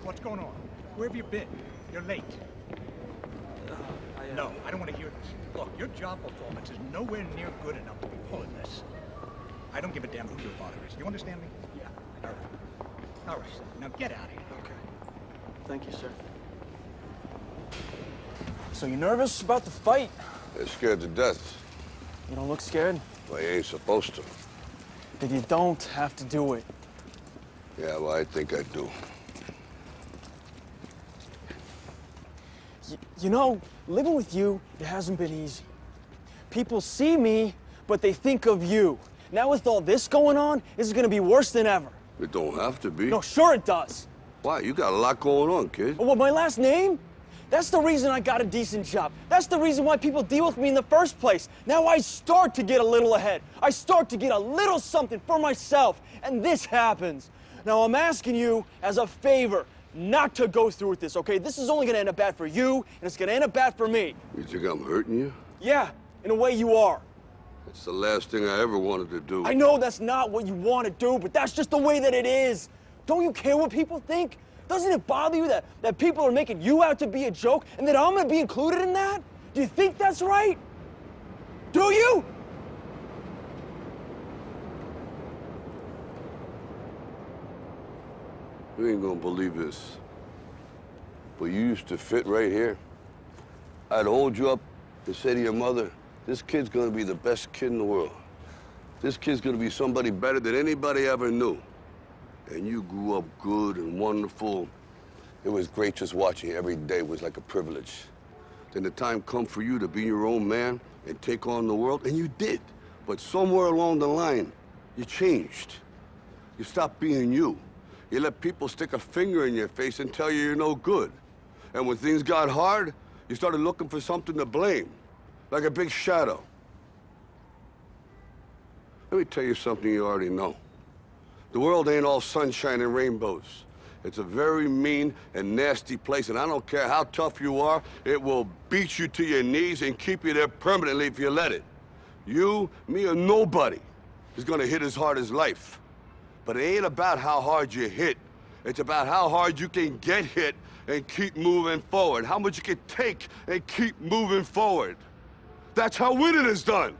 What's going on? Where have you been? You're late. No, I don't want to hear this. Look, your job performance is nowhere near good enough to be pulling this. I don't give a damn who your father is. You understand me? Yeah. All right. All right. Now get out of here. Okay. Thank you, sir. So you nervous about the fight? They're scared to death. You don't look scared? Well, you ain't supposed to. Then you don't have to do it. Yeah, well, I think I do. You know, living with you, it hasn't been easy. People see me, but they think of you. Now with all this going on, this is gonna be worse than ever. It don't have to be. No, sure it does. Why? You got a lot going on, kid. Well, my last name? That's the reason I got a decent job. That's the reason why people deal with me in the first place. Now I start to get a little ahead. I start to get a little something for myself, and this happens. Now I'm asking you as a favor not to go through with this, okay? This is only gonna end up bad for you, and it's gonna end up bad for me. You think I'm hurting you? Yeah, in a way you are. It's the last thing I ever wanted to do. I know that's not what you want to do, but that's just the way that it is. Don't you care what people think? Doesn't it bother you that people are making you out to be a joke and that I'm gonna be included in that? Do you think that's right? Do you? You ain't gonna believe this, but you used to fit right here. I'd hold you up and say to your mother, this kid's gonna be the best kid in the world. This kid's gonna be somebody better than anybody ever knew. And you grew up good and wonderful. It was great just watching you every day. It was like a privilege. Then the time come for you to be your own man and take on the world, and you did. But somewhere along the line, you changed. You stopped being you. You let people stick a finger in your face and tell you you're no good. And when things got hard, you started looking for something to blame, like a big shadow. Let me tell you something you already know. The world ain't all sunshine and rainbows. It's a very mean and nasty place, and I don't care how tough you are, it will beat you to your knees and keep you there permanently if you let it. You, me, or nobody is gonna hit as hard as life. But it ain't about how hard you hit. It's about how hard you can get hit and keep moving forward. How much you can take and keep moving forward. That's how winning is done.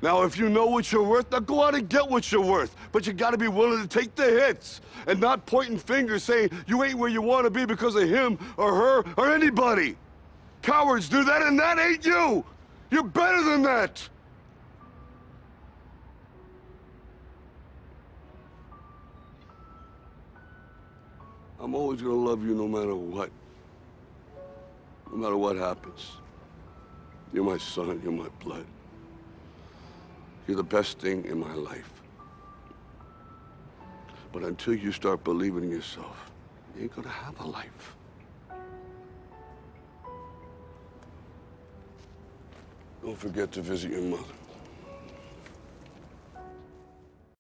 Now, if you know what you're worth, now go out and get what you're worth. But you gotta be willing to take the hits and not pointing fingers saying you ain't where you wanna be because of him or her or anybody. Cowards do that, and that ain't you. You're better than that. I'm always gonna love you no matter what. No matter what happens. You're my son, you're my blood. You're the best thing in my life. But until you start believing in yourself, you ain't gonna have a life. Don't forget to visit your mother.